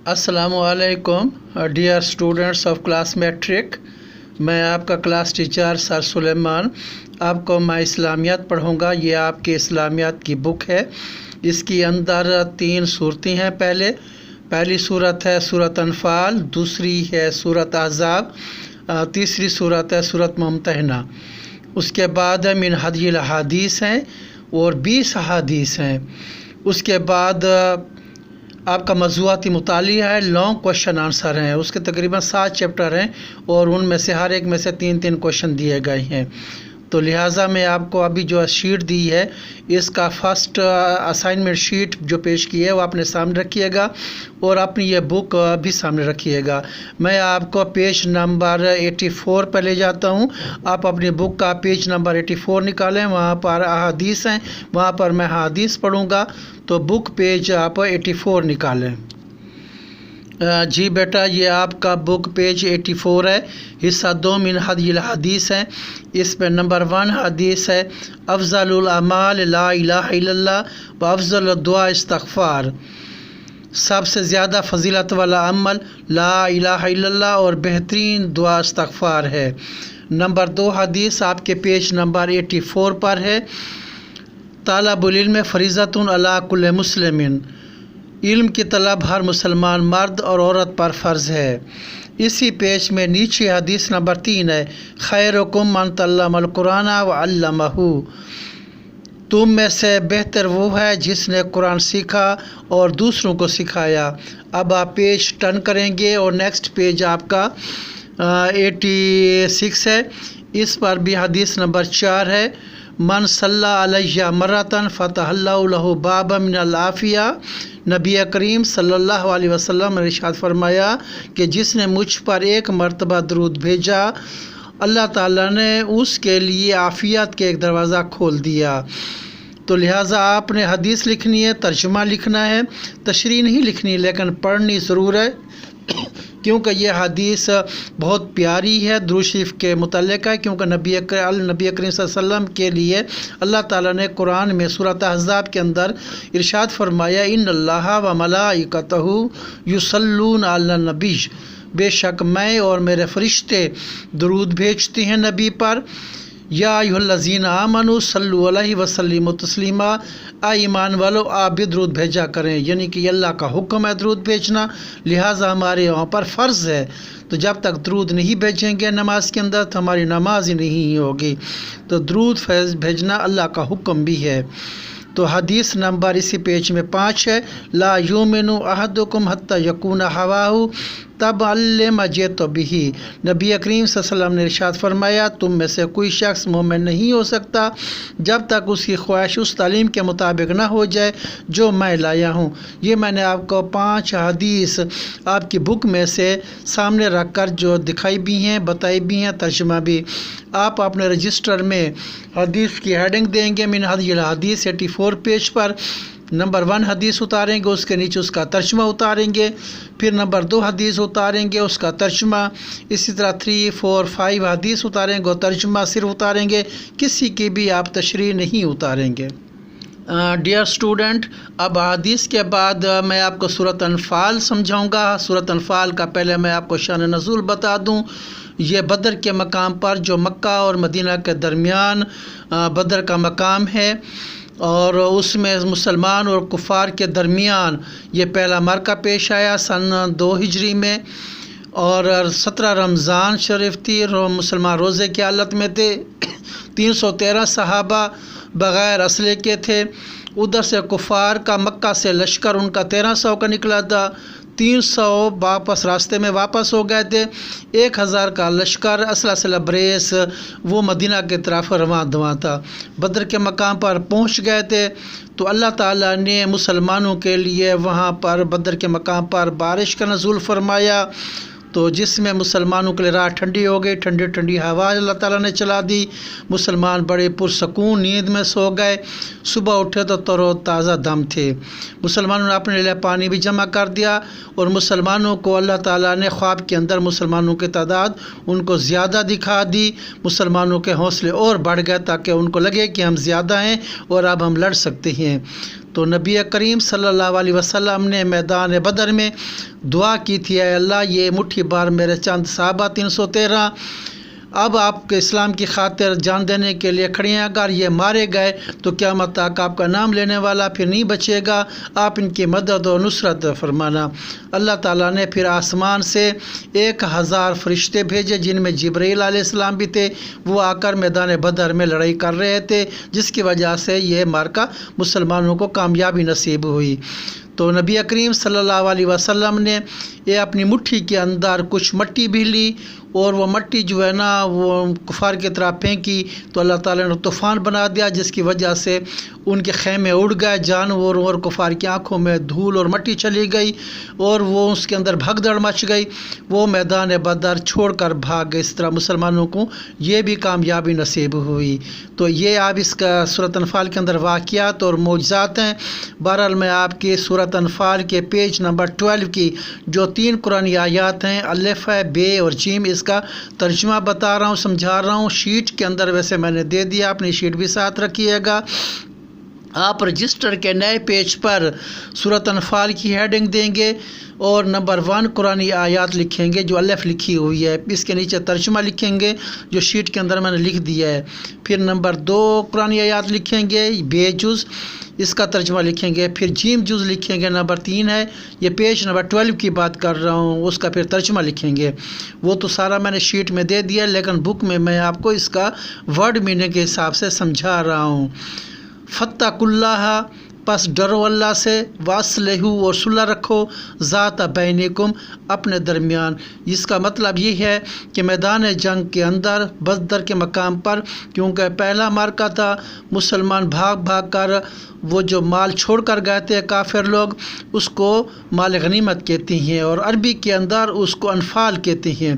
السلام علیکم dear students of class matric. میں آپ کا کلاس ٹیچر سر سلیمان آپ کو میں اسلامیات پڑھوں گا. یہ آپ کے اسلامیات کی بک ہے. اس کے اندر 3 صورتیں ہیں. پہلی صورت ہے صورت انفال، دوسری ہے صورت احزاب، تیسری صورت ہے صورت ممتحنہ. اس کے بعد ہے من ہدی الاحادیث ہیں اور 20 احادیث ہیں. اس کے بعد آپ کا موضوعاتی مطالعہ ہے، لانگ کوشچن آنسر ہیں. اس کے تقریباً 7 چیپٹر ہیں اور ان میں سے ہر ایک میں سے 3 کوشچن دیے گئے ہیں. تو لہٰذا میں آپ کو ابھی جو شیٹ دی ہے، اس کا فرسٹ اسائنمنٹ شیٹ جو پیش کی ہے وہ اپنے سامنے رکھیے گا اور اپنی یہ بک بھی سامنے رکھیے گا. میں آپ کو پیج نمبر 84 پہ لے جاتا ہوں. آپ اپنی بک کا پیج نمبر 84 نکالیں، وہاں پر احادیث ہیں، وہاں پر میں احادیث پڑھوں گا. تو بک پیج آپ 84 نکالیں. جی بیٹا، یہ آپ کا بک پیج 84 ہے. حصہ 2 من ہدی الحدیث ہے. اس پہ نمبر 1 حدیث ہے افضل الاعمال لا الہ الا اللہ و افضل الدعاء استغفار. سب سے زیادہ فضیلت والا عمل لا الہ الا اللہ اور بہترین دعا استغفار ہے. نمبر 2 حدیث آپ کے پیج نمبر 84 پر ہے. طالب العلم فریضۃ علی کل مسلم، علم کی طلب ہر مسلمان مرد اور عورت پر فرض ہے. اسی پیج میں نیچے حدیث نمبر 3 ہے خیرکم من تعلم القرآن وعلمہ، تم میں سے بہتر وہ ہے جس نے قرآن سیکھا اور دوسروں کو سکھایا. اب آپ پیج ٹرن کریں گے اور نیکسٹ پیج آپ کا 86 ہے. اس پر بھی حدیث نمبر 4 ہے من صلی علیہ مرتن فتح اللہ لہ بابا من العافیہ. نبی کریم صلی اللہ علیہ وسلم نے ارشاد فرمایا کہ جس نے مجھ پر 1 مرتبہ درود بھیجا، اللہ تعالیٰ نے اس کے لیے عافیت کے ایک دروازہ کھول دیا. تو لہٰذا آپ نے حدیث لکھنی ہے، ترجمہ لکھنا ہے، تشریح نہیں لکھنی لیکن پڑھنی ضرور ہے، کیونکہ یہ حدیث بہت پیاری ہے، درود شریف کے متعلق ہے. کیونکہ نبی کریم صلی اللہ علیہ وسلم کے لیے اللہ تعالیٰ نے قرآن میں سورۃ احزاب کے اندر ارشاد فرمایا ان اللہ و ملائکتہ یصلون علی النبی، بے شک میں اور میرے فرشتے درود بھیجتے ہیں نبی پر. یا ایھا الذین آمنوا صلوا علیہ وسلموا تسلیما، اے ایمان والو آپ بھی درود بھیجا کریں. یعنی کہ یہ اللہ کا حکم ہے درود بھیجنا، لہٰذا ہمارے وہاں پر فرض ہے. تو جب تک درود نہیں بھیجیں گے نماز کے اندر تو ہماری نماز ہی نہیں ہوگی. تو درود بھیجنا اللہ کا حکم بھی ہے. تو حدیث نمبر اسی پیج میں 5 ہے لا یؤمن احدکم حتی یکون ہواہ تبع جئت بہ. نبی کریم صلی اللہ علیہ وسلم نے ارشاد فرمایا تم میں سے کوئی شخص مومن نہیں ہو سکتا جب تک اس کی خواہش اس تعلیم کے مطابق نہ ہو جائے جو میں لایا ہوں. یہ میں نے آپ کو 5 حدیث آپ کی بک میں سے سامنے رکھ کر جو دکھائی بھی ہیں، بتائی بھی ہیں، ترجمہ بھی. آپ اپنے رجسٹر میں حدیث کی ہیڈنگ دیں گے من ہدی الحدیث 84 پیج پر. نمبر 1 حدیث اتاریں گے، اس کے نیچے اس کا ترجمہ اتاریں گے. پھر نمبر 2 حدیث اتاریں گے، اس کا ترجمہ. اسی طرح 3، 4، 5 حدیث اتاریں گے اور ترجمہ صرف اتاریں گے، کسی کی بھی آپ تشریح نہیں اتاریں گے. ڈیئر اسٹوڈنٹ، اب حدیث کے بعد میں آپ کو سورۃ انفال سمجھاؤں گا. سورۃ انفال کا پہلے میں آپ کو شان نزول بتا دوں. یہ بدر کے مقام پر جو مکہ اور مدینہ کے درمیان بدر کا مقام ہے، اور اس میں مسلمان اور کفار کے درمیان یہ پہلا معرکہ پیش آیا سن 2 ہجری میں. اور 17 رمضان شریف تھی، مسلمان روزے کی حالت میں تھے. 313 صحابہ بغیر اسلحے کے تھے. ادھر سے کفار کا مکہ سے لشکر ان کا 1300 کا نکلا تھا. 300 واپس راستے میں واپس ہو گئے تھے. 1000 کا لشکر اسلحہ سے لبریز وہ مدینہ کی طرف رواں دواں تھا. بدر کے مقام پر پہنچ گئے تھے تو اللہ تعالیٰ نے مسلمانوں کے لیے وہاں پر بدر کے مقام پر بارش کا نزول فرمایا، تو جس میں مسلمانوں کے لیے رات ٹھنڈی ہو گئی. ٹھنڈی ٹھنڈی ہوا اللہ تعالیٰ نے چلا دی. مسلمان بڑے پرسکون نیند میں سو گئے. صبح اٹھے تو تر و تازہ دم تھے. مسلمانوں نے اپنے لیے پانی بھی جمع کر دیا اور مسلمانوں کو اللہ تعالیٰ نے خواب کے اندر مسلمانوں کی تعداد ان کو زیادہ دکھا دی. مسلمانوں کے حوصلے اور بڑھ گئے تاکہ ان کو لگے کہ ہم زیادہ ہیں اور اب ہم لڑ سکتے ہیں. تو نبی کریم صلی اللہ علیہ وسلم نے میدان بدر میں دعا کی تھی، اے اللہ یہ مٹھی بار میرے چند صحابہ 313 اب آپ کے اسلام کی خاطر جان دینے کے لیے کھڑے ہیں، اگر یہ مارے گئے تو قیامت تک آپ کا نام لینے والا پھر نہیں بچے گا، آپ ان کی مدد و نصرت فرمانا۔ اللہ تعالیٰ نے پھر آسمان سے 1000 فرشتے بھیجے جن میں جبرائیل علیہ السلام بھی تھے، وہ آ کر میدان بدر میں لڑائی کر رہے تھے، جس کی وجہ سے یہ معرکہ مسلمانوں کو کامیابی نصیب ہوئی۔ تو نبی کریم صلی اللہ علیہ وسلم نے یہ اپنی مٹھی کے اندر کچھ مٹی بھی لی اور وہ مٹی جو ہے نا وہ کفار کی طرح پھینکی تو اللہ تعالیٰ نے طوفان بنا دیا، جس کی وجہ سے ان کے خیمے اڑ گئے، جانور اور کفار کی آنکھوں میں دھول اور مٹی چلی گئی اور وہ اس کے اندر بھگدڑ مچ گئی، وہ میدان بدر چھوڑ کر بھاگ گئے۔ اس طرح مسلمانوں کو یہ بھی کامیابی نصیب ہوئی۔ تو یہ آپ اس کا سورۃ انفال کے اندر واقعات اور معجزات ہیں۔ بہرحال میں آپ کی سورۃ انفال کے پیج نمبر 12 کی جو 3 قرآنی آیات ہیں، الف ہے، بے اور جیم، اس کا ترجمہ بتا رہا ہوں، سمجھا رہا ہوں۔ شیٹ کے اندر ویسے میں نے دے دیا، اپنی شیٹ بھی ساتھ رکھیے گا۔ آپ رجسٹر کے نئے پیج پر سورۃ انفال کی ہیڈنگ دیں گے اور نمبر 1 قرآنی آیات لکھیں گے جو الف لکھی ہوئی ہے، اس کے نیچے ترجمہ لکھیں گے جو شیٹ کے اندر میں نے لکھ دیا ہے۔ پھر نمبر 2 قرآنی آیات لکھیں گے بے جز، اس کا ترجمہ لکھیں گے۔ پھر جیم جز لکھیں گے، نمبر 3 ہے، یہ پیج نمبر 12 کی بات کر رہا ہوں، اس کا پھر ترجمہ لکھیں گے۔ وہ تو سارا میں نے شیٹ میں دے دیا، لیکن بک میں آپ کو اس کا ورڈ میننگ کے حساب سے سمجھا رہا ہوں۔ فاتقوا اللہ، پس ڈرو اللہ سے، واصلحوا اور صلح رکھو، ذات بینکم، اپنے درمیان۔ اس کا مطلب یہ ہے کہ میدان جنگ کے اندر بدر کے مقام پر، کیونکہ پہلا معرکہ تھا، مسلمان بھاگ بھاگ کر وہ جو مال چھوڑ کر گئے تھے کافر لوگ، اس کو مال غنیمت کہتے ہیں اور عربی کے اندر اس کو انفال کہتے ہیں،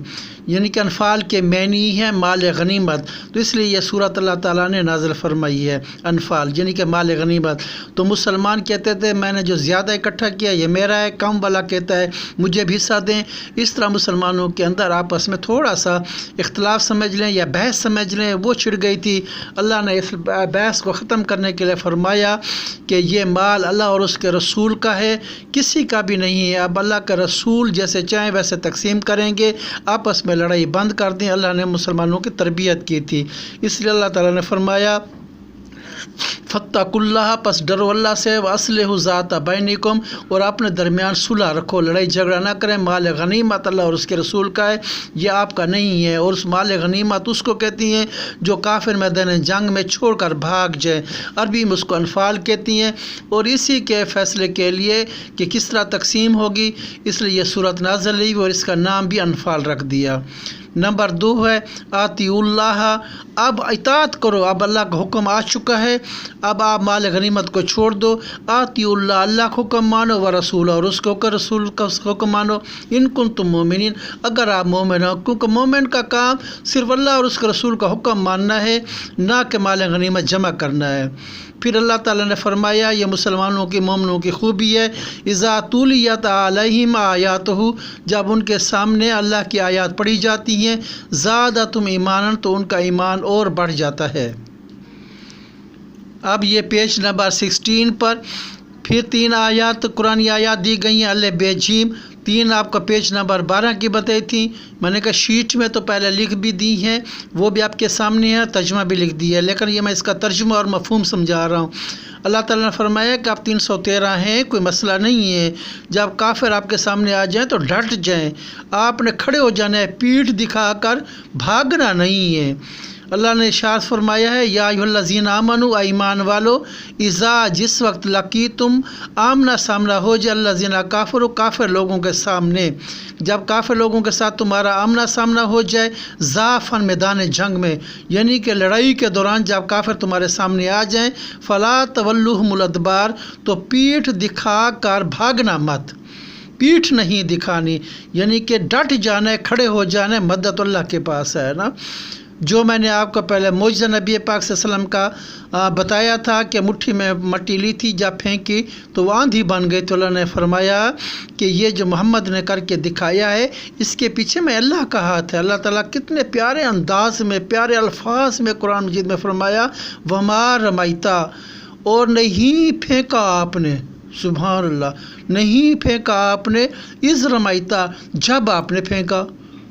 یعنی کہ انفال کے معنی ہے مال غنیمت، تو اس لیے یہ صورت اللہ تعالیٰ نے نازل فرمائی ہے، انفال یعنی کہ مال غنیمت۔ تو مسلمان کہتے تھے میں نے جو زیادہ اکٹھا کیا یہ میرا ہے، کم والا کہتا ہے مجھے بھی حصہ دیں۔ اس طرح مسلمانوں کے اندر آپس میں تھوڑا سا اختلاف سمجھ لیں یا بحث سمجھ لیں، وہ چھڑ گئی تھی۔ اللہ نے اس بحث کو ختم کرنے کے لیے فرمایا کہ یہ مال اللہ اور اس کے رسول کا ہے، کسی کا بھی نہیں ہے۔ اب اللہ کا رسول جیسے چاہیں ویسے تقسیم کریں گے، آپس میں لڑائی بند کر دیں۔ اللہ نے مسلمانوں کی تربیت کی تھی، اس لیے اللہ تعالیٰ نے فرمایا فاتقوا اللہ، پس ڈرو اللہ سے، واصلحوا ذات بینکم، اور اپنے درمیان صلح رکھو، لڑائی جھگڑا نہ کریں۔ مال غنیمت اللہ اور اس کے رسول کا ہے، یہ آپ کا نہیں ہے، اور اس مال غنیمت اس کو کہتی ہیں جو کافر میدان جنگ میں چھوڑ کر بھاگ جائے، عربی میں اس کو انفال کہتی ہیں۔ اور اسی کے فیصلے کے لیے کہ کس طرح تقسیم ہوگی، اس لیے یہ صورت نازل ہوئی اور اس کا نام بھی انفال رکھ دیا۔ نمبر 2 ہے آتی اللہ، اب اطاعت کرو، اب اللہ کا حکم آ چکا ہے، اب آپ مال غنیمت کو چھوڑ دو۔ آتی اللہ، اللہ کا حکم مانو، و رسول، اور اس کو رسول کا حکم مانو، ان کنتم مومنین، اگر آپ مومن ہو، کیونکہ مومن کا کام صرف اللہ اور اس کے رسول کا حکم ماننا ہے، نہ کہ مال غنیمت جمع کرنا ہے۔ پھر اللہ تعالیٰ نے فرمایا یہ مسلمانوں کی مومنوں کی خوبی ہے، اذا تولیت علیہم آیاتہ، جب ان کے سامنے اللہ کی آیات پڑھی جاتی ہیں، زادتہم ایمانا، تو ان کا ایمان اور بڑھ جاتا ہے۔ اب یہ پیج نمبر 16 پر پھر 3 آیات قرآنی آیات دی گئی ہیں، الف بے جیم، 3 آپ کا پیج نمبر 12 کی بتائی تھی، میں نے کہا شیٹ میں تو پہلے لکھ بھی دی ہیں، وہ بھی آپ کے سامنے ہے، ترجمہ بھی لکھ دی ہے، لیکن یہ میں اس کا ترجمہ اور مفہوم سمجھا رہا ہوں۔ اللہ تعالیٰ نے فرمایا کہ آپ 313 ہیں، کوئی مسئلہ نہیں ہے، جب کافر آپ کے سامنے آ جائیں تو ڈٹ جائیں، آپ نے کھڑے ہو جانا ہے، پیٹھ دکھا کر بھاگنا نہیں ہے۔ اللہ نے ارشاد فرمایا ہے یا ایھا الذین آمنوا، ایمان والو، اذا جس وقت لقیتم، آمنا سامنا ہو جائے، الذین کافروا، کافر لوگوں کے سامنے، جب کافر لوگوں کے ساتھ تمہارا آمنا سامنا ہو جائے، ضعفاً میدان جنگ میں، یعنی کہ لڑائی کے دوران جب کافر تمہارے سامنے آ جائیں، فلا تولوہم الادبار، تو پیٹھ دکھا کر بھاگنا مت، پیٹھ نہیں دکھانی، یعنی کہ ڈٹ جانا ہے، کھڑے ہو جانا ہے، مدد اللہ کے پاس ہے نا۔ جو میں نے آپ کو پہلے معجزہ نبی پاک صلی اللہ علیہ وسلم کا بتایا تھا کہ مٹھی میں مٹی لی تھی، جب پھینکی تو وہ آندھی بن گئی، تو اللہ نے فرمایا کہ یہ جو محمد نے کر کے دکھایا ہے، اس کے پیچھے میں اللہ کا ہاتھ ہے۔ اللہ تعالیٰ کتنے پیارے انداز میں، پیارے الفاظ میں قرآن مجید میں فرمایا وما رمیتا، اور نہیں پھینکا آپ نے، سبحان اللہ، نہیں پھینکا آپ نے، اذ رمیتا، جب آپ نے پھینکا،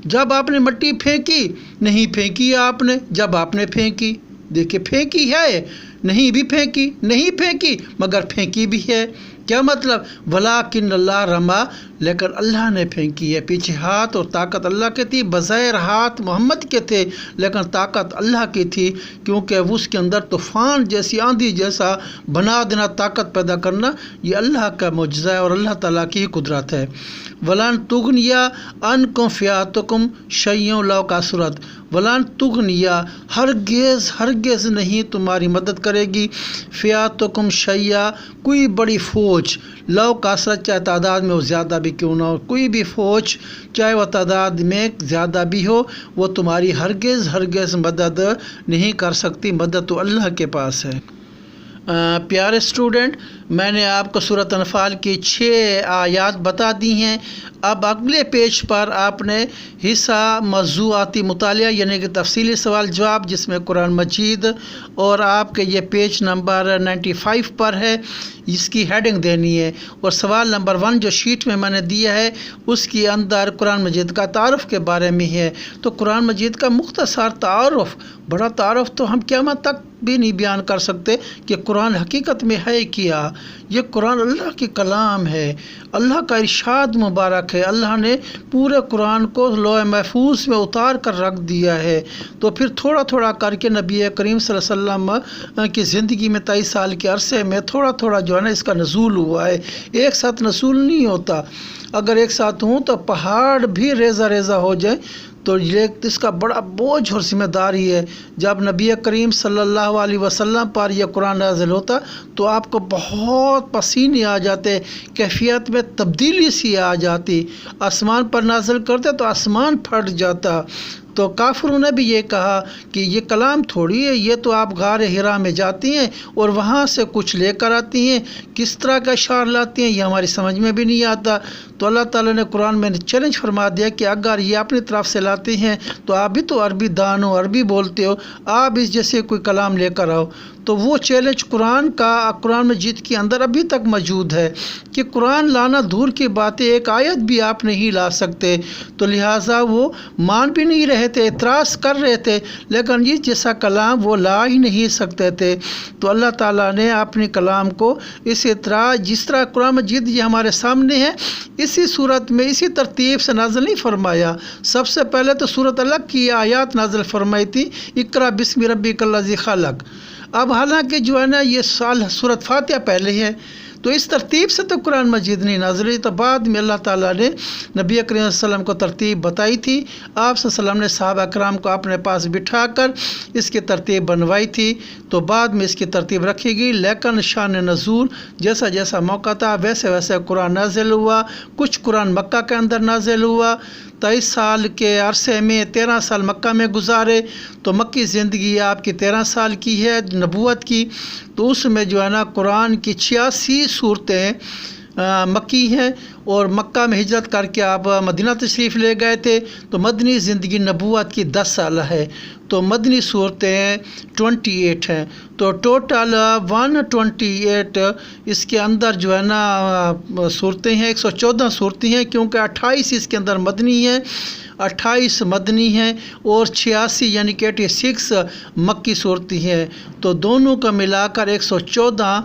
جب آپ نے مٹی پھینکی، نہیں پھینکی آپ نے جب آپ نے پھینکی، دیکھیں پھینکی ہے، نہیں بھی پھینکی، نہیں پھینکی مگر پھینکی بھی ہے، کیا مطلب؟ ولیکن اللہ رما، لیکن اللہ نے پھینکی ہے، پیچھے ہاتھ اور طاقت اللہ کی تھی، بظاہر ہاتھ محمد کے تھے لیکن طاقت اللہ کی تھی، کیونکہ اس کے اندر طوفان جیسی آندھی جیسا بنا دینا، طاقت پیدا کرنا، یہ اللہ کا معجزہ ہے اور اللہ تعالیٰ کی قدرت ہے۔ ولن تغنیا عنکم فیاتکم شیئا، لو کا صورت، ولن تغنیا، ہرگز ہرگز نہیں تمہاری مدد کرے گی، فیاتکم شیئا، کوئی بڑی فوج، لو کثرت، چاہے تعداد میں وہ زیادہ بھی کیوں نہ ہو، کوئی بھی فوج چاہے وہ تعداد میں زیادہ بھی ہو، وہ تمہاری ہرگز ہرگز مدد نہیں کر سکتی، مدد تو اللہ کے پاس ہے۔ پیارے اسٹوڈنٹ، میں نے آپ کو سورۃ انفال کی 6 آیات بتا دی ہیں۔ اب اگلے پیج پر آپ نے حصہ موضوعاتی مطالعہ یعنی کہ تفصیلی سوال جواب، جس میں قرآن مجید، اور آپ کے یہ پیج نمبر 95 پر ہے، اس کی ہیڈنگ دینی ہے، اور سوال نمبر 1 جو شیٹ میں نے دیا ہے اس کے اندر قرآن مجید کا تعارف کے بارے میں ہے۔ تو قرآن مجید کا مختصر تعارف، بڑا تعارف تو ہم قیامت تک بھی نہیں بیان کر سکتے کہ قرآن حقیقت میں ہے کیا۔ یہ قرآن اللہ کی کلام ہے، اللہ کا ارشاد مبارک ہے، اللہ نے پورے قرآن کو لوح محفوظ میں اتار کر رکھ دیا ہے۔ تو پھر تھوڑا تھوڑا کر کے نبی کریم صلی اللہ علیہ وسلم کی زندگی میں 23 سال کے عرصے میں تھوڑا تھوڑا جو ہے نا اس کا نزول ہوا ہے، ایک ساتھ نزول نہیں ہوتا۔ اگر ایک ساتھ ہوں تو پہاڑ بھی ریزہ ریزہ ہو جائے، تو یہ اس کا بڑا بوجھ اور ذمہ داری ہے۔ جب نبی کریم صلی اللہ علیہ وسلم پر یہ قرآن نازل ہوتا تو آپ کو بہت پسینے آ جاتے، کیفیت میں تبدیلی سی آ جاتی، آسمان پر نازل کرتے تو آسمان پھٹ جاتا۔ تو کافروں نے بھی یہ کہا کہ یہ کلام تھوڑی ہے، یہ تو آپ غار حرا میں جاتی ہیں اور وہاں سے کچھ لے کر آتی ہیں، کس طرح کا اشعار لاتی ہیں یہ ہماری سمجھ میں بھی نہیں آتا۔ تو اللہ تعالیٰ نے قرآن میں چیلنج فرما دیا کہ اگر یہ اپنی طرف سے لاتے ہیں تو آپ بھی تو عربی دان ہو، عربی بولتے ہو، آپ اس جیسے کوئی کلام لے کر آؤ۔ تو وہ چیلنج قرآن مجید کے اندر ابھی تک موجود ہے کہ قرآن لانا دور کی بات ہے، ایک آیت بھی آپ نہیں لا سکتے۔ تو لہٰذا وہ مان بھی نہیں رہے تھے، اعتراض کر رہے تھے، لیکن یہ جیسا کلام وہ لا ہی نہیں سکتے تھے۔ تو اللہ تعالیٰ نے اپنے کلام کو اس اعتراض، جس طرح قرآن مجید یہ ہمارے سامنے ہے، اسی صورت میں اسی ترتیب سے نازل نہیں فرمایا۔ سب سے پہلے تو سورۃ الگ کی آیات نازل فرمائی تھی، اقرأ بسم ربک الذی خلق۔ اب حالانکہ جو ہے نا یہ سورۃ فاتحہ پہلے ہے، تو اس ترتیب سے تو قرآن مجید نہیں نازل ہوئی، تو بعد میں اللہ تعالیٰ نے نبی کریم صلی اللہ علیہ وسلم کو ترتیب بتائی تھی، آپ صلی اللہ علیہ وسلم نے صحابہ کرام کو اپنے پاس بٹھا کر اس کی ترتیب بنوائی تھی، تو بعد میں اس کی ترتیب رکھی گئی، لیکن شان نزول جیسا جیسا موقع تھا ویسے ویسے قرآن نازل ہوا۔ کچھ قرآن مکہ کے اندر نازل ہوا، 23 سال کے عرصے میں 13 سال مکہ میں گزارے، تو مکی زندگی آپ کی 13 سال کی ہے نبوت کی، تو اس میں جو ہے نا قرآن کی 86 صورتیں مکی ہیں، اور مکہ میں ہجرت کر کے آپ مدینہ تشریف لے گئے تھے، تو مدنی زندگی نبوت کی 10 سال ہے، تو مدنی صورتیں 28 ہیں، تو ٹوٹل 128 اس کے اندر جو ہے نا صورتیں ہیں، 114 صورتیں ہیں، کیونکہ 28 اس کے اندر مدنی ہیں، 28 مدنی ہیں اور 86 یعنی کہ 86 مکی صورتیں ہیں، تو دونوں کا ملا کر 114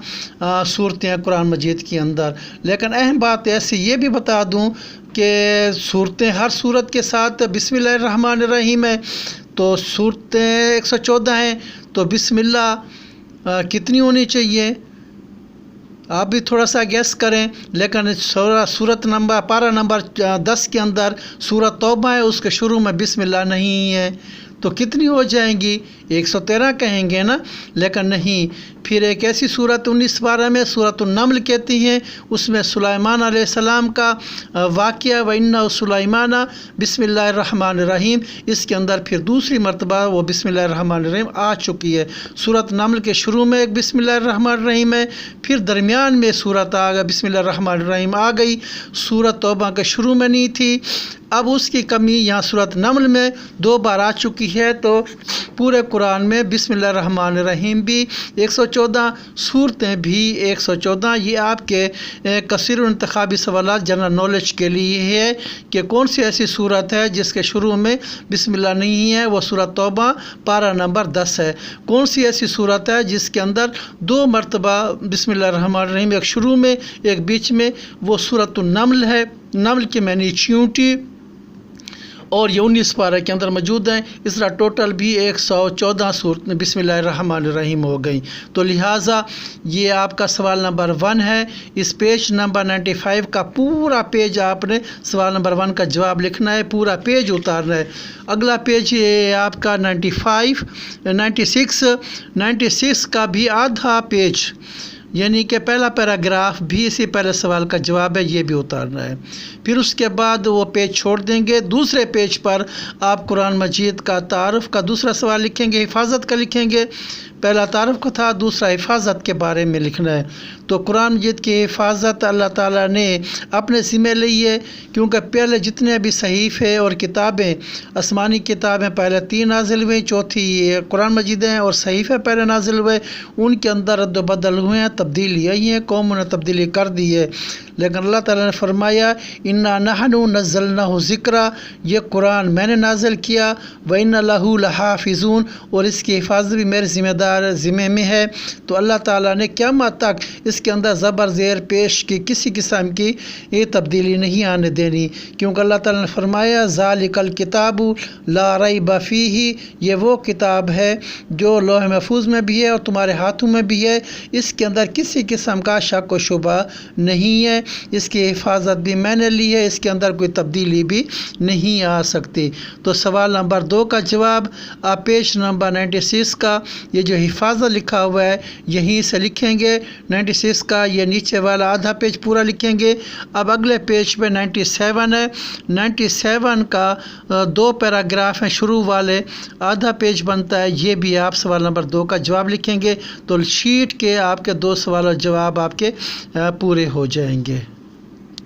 صورتیں ہیں قرآن مجید کے اندر۔ لیکن اہم بات ایسی یہ بھی بتا دوں کہ صورتیں ہر صورت کے ساتھ بسم اللہ الرحمن الرحیم ہے، تو صورتیں 114 ہیں، تو بسم اللہ کتنی ہونی چاہیے آپ بھی تھوڑا سا گیس کریں۔ لیکن سورت نمبر پارہ نمبر 10 کے اندر سورت توبہ ہے، اس کے شروع میں بسم اللہ نہیں ہے، تو کتنی ہو جائیں گی؟ 113 کہیں گے نا، لیکن نہیں۔ پھر ایک ایسی سورت 19 پارہ میں سورت النمل کہتی ہیں، اس میں سلیمان علیہ السلام کا واقعہ وَإِنَّهُ سُلَيْمَانَ بسم اللہ الرحمن الرحیم، اس کے اندر پھر دوسری مرتبہ وہ بسم اللہ الرحمن الرحیم آ چکی ہے۔ سورت نمل کے شروع میں ایک بسم اللہ الرحمن الرحیم ہے، پھر درمیان میں سورت بسم اللہ الرحمن الرحیم آ گئی، سورت توبہ کے شروع میں نہیں تھی۔ اب اس کی کمی یہاں سورت نمل میں 2 بار آ چکی ہے تو پورے قرآن میں بسم اللہ الرحمن الرحیم بھی 114، صورتیں بھی 114۔ یہ آپ کے کثیر انتخابی سوالات جنرل نالج کے لیے ہے کہ کون سی ایسی صورت ہے جس کے شروع میں بسم اللہ نہیں ہے، وہ سورۃ توبہ پارہ نمبر 10 ہے۔ کون سی ایسی صورت ہے جس کے اندر 2 مرتبہ بسم اللہ الرحمن الرحیم، ایک شروع میں ایک بیچ میں، وہ سورۃ النمل ہے۔ نمل کے معنی چیونٹی، اور یہ 19 پارہ کے اندر موجود ہیں۔ اس طرح ٹوٹل بھی 114 صورت بسم اللہ الرحمن الرحیم ہو گئی۔ تو لہٰذا یہ آپ کا سوال نمبر 1 ہے۔ اس پیج نمبر 95 کا پورا پیج آپ نے سوال نمبر 1 کا جواب لکھنا ہے، پورا پیج اتارنا ہے۔ اگلا پیج یہ آپ کا 96 کا بھی آدھا پیج، یعنی کہ پہلا پیراگراف بھی اسی پہلے سوال کا جواب ہے، یہ بھی اتارنا ہے۔ پھر اس کے بعد وہ پیج چھوڑ دیں گے، دوسرے پیج پر آپ قرآن مجید کا تعارف کا دوسرا سوال لکھیں گے، حفاظت کا لکھیں گے۔ پہلا تعارف کا تھا، دوسرا حفاظت کے بارے میں لکھنا ہے۔ تو قرآن مجید کی حفاظت اللہ تعالیٰ نے اپنے ذمہ لی ہے، کیونکہ پہلے جتنے بھی صحیفے اور کتابیں، آسمانی کتابیں پہلے 3 نازل ہوئیں، چوتھی یہ قرآن مجید ہیں، اور صحیفے پہلے نازل ہوئے، ان کے اندر رد و بدل ہوئے ہیں، تبدیلی آئی ہیں، قوموں نے تبدیلی کر دی ہے۔ لیکن اللہ تعالیٰ نے فرمایا انا نحن نزلناہ ذکرا، یہ قرآن میں نے نازل کیا، وَإِنَّ لَهُ لَحَافِظُونَ، اور اس کی حفاظت بھی میرے ذمہ میں ہے۔ تو اللہ تعالیٰ نے قیامت تک اس کے اندر زبر زیر پیش کی کسی قسم کی یہ تبدیلی نہیں آنے دینی، کیونکہ اللہ تعالیٰ نے فرمایا ذَلِكَ الْكِتَابُ لَا رَيْبَ فِيهِ، یہ وہ کتاب ہے جو لوح محفوظ میں بھی ہے اور تمہارے ہاتھوں میں بھی ہے، اس کے اندر کسی قسم کا شک و شبہ نہیں ہے، اس کی حفاظت بھی میں نے لی ہے، اس کے اندر کوئی تبدیلی بھی نہیں آ سکتی۔ تو سوال نمبر 2 کا جواب آپ پیج نمبر 96 کا یہ جو حفاظت لکھا ہوا ہے یہیں سے لکھیں گے۔ 96 کا یہ نیچے والا آدھا پیج پورا لکھیں گے۔ اب اگلے پیج پہ 97 ہے، 97 کا 2 پیراگراف ہیں شروع والے، آدھا پیج بنتا ہے، یہ بھی آپ سوال نمبر 2 کا جواب لکھیں گے۔ تو شیٹ کے آپ کے 2 سوال اور جواب آپ کے پورے ہو جائیں گے۔